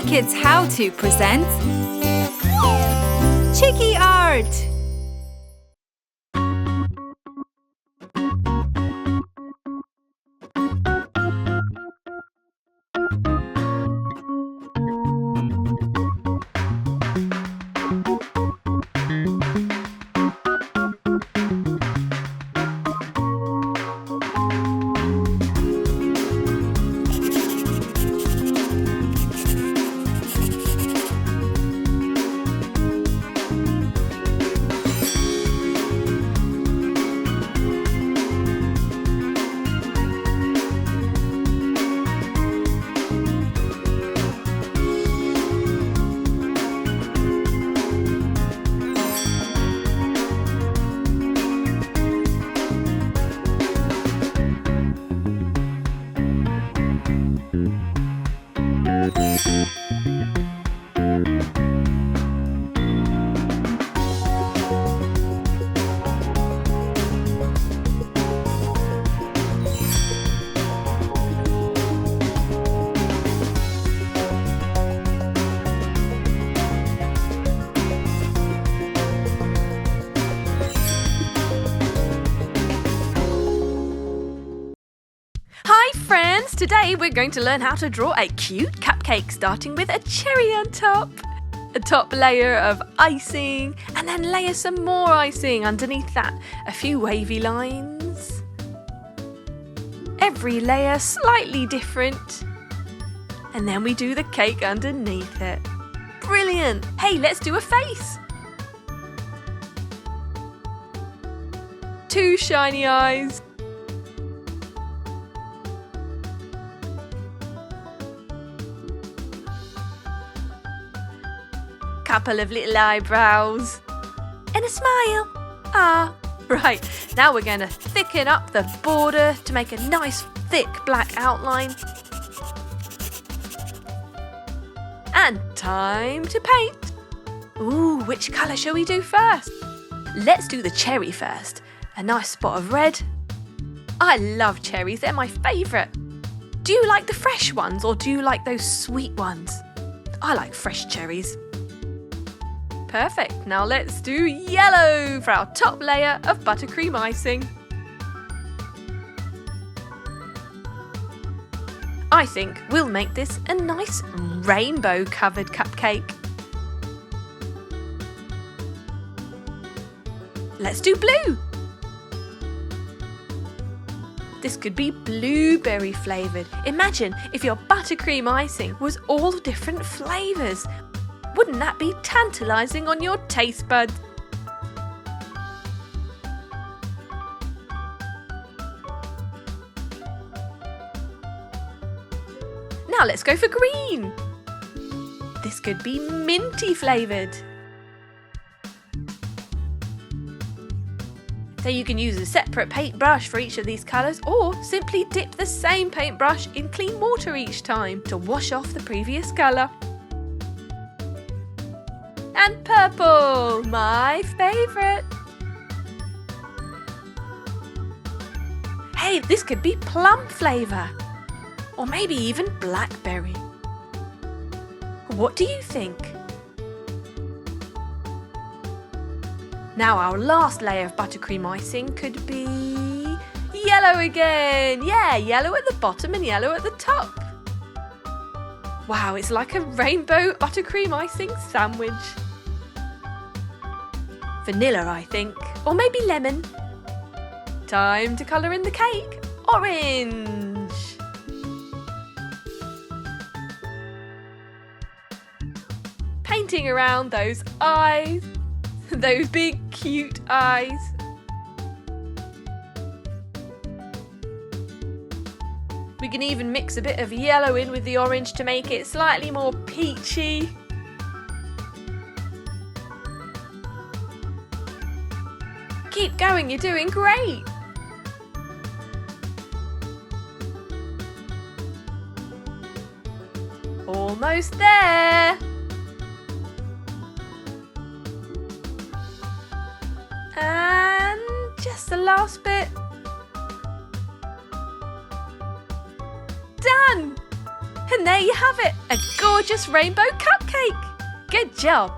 HooplaKidz How To presents Chiki Art! Hi friends! Today we're going to learn how to draw a cute cupcake starting with a cherry on top. A top layer of icing and then layer some more icing underneath that. A few wavy lines. Every layer slightly different. And then we do the cake underneath it. Brilliant! Hey, let's do a face. 2 shiny eyes. Couple of little eyebrows and a smile. Right, now we're going to thicken up the border to make a nice thick black outline. And time to paint. Ooh, which colour shall we do first? Let's do the cherry first. A nice spot of red. I love cherries, they're my favourite. Do you like the fresh ones or do you like those sweet ones? I like fresh cherries. Perfect, now let's do yellow for our top layer of buttercream icing. I think we'll make this a nice rainbow covered cupcake. Let's do blue. This could be blueberry flavoured. Imagine if your buttercream icing was all different flavours. Wouldn't that be tantalising on your taste buds? Now let's go for green. This could be minty flavoured. So you can use a separate paintbrush for each of these colours or simply dip the same paintbrush in clean water each time to wash off the previous colour. And purple, my favourite. Hey, this could be plum flavour. Or maybe even blackberry. What do you think? Now our last layer of buttercream icing could be yellow again. Yeah, yellow at the bottom and yellow at the top. Wow, it's like a rainbow buttercream icing sandwich. Vanilla, I think, or maybe lemon. Time to colour in the cake. Orange. Painting around those eyes, those big cute eyes. We can even mix a bit of yellow in with the orange to make it slightly more peachy. Keep going, you're doing great. Almost there. And just the last bit. Done! And there there you have it, a gorgeous rainbow cupcake. Good job.